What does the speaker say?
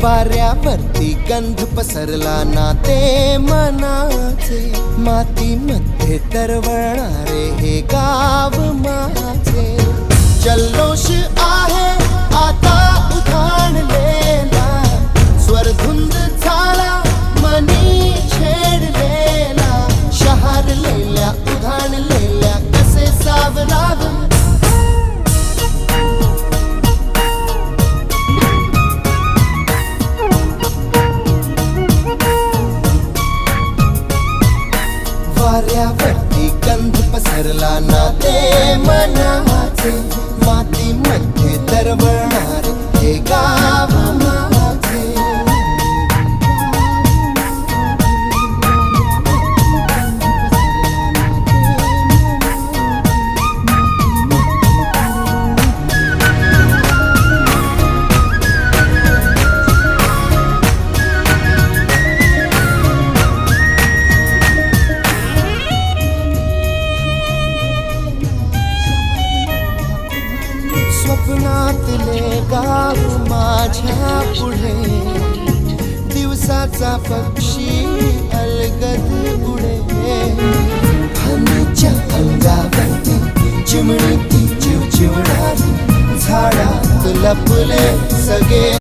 वाऱ्यावरती गंध पसरला ना ते मनाचे, मातीमध्ये तरवळणारे हे गाव माझे. जल्लोष आहे आता उधाणलेला, स्वरधुंद झाला मनी छेडलेला. शहारलेल्या उधाणलेल्या कसे सावराव, वाऱ्यावरती गंध पसरला ना ते मनाचे, मातीमध्ये तरवळणारे हे गाव माझे. स्वप्नातले गाव माझ्या पुढे, दिवसाचा पक्षी अलगद उडे. हनीच्या अंगावरती चिमणी ती चिवचिवणारी, झाडात लपले सगळे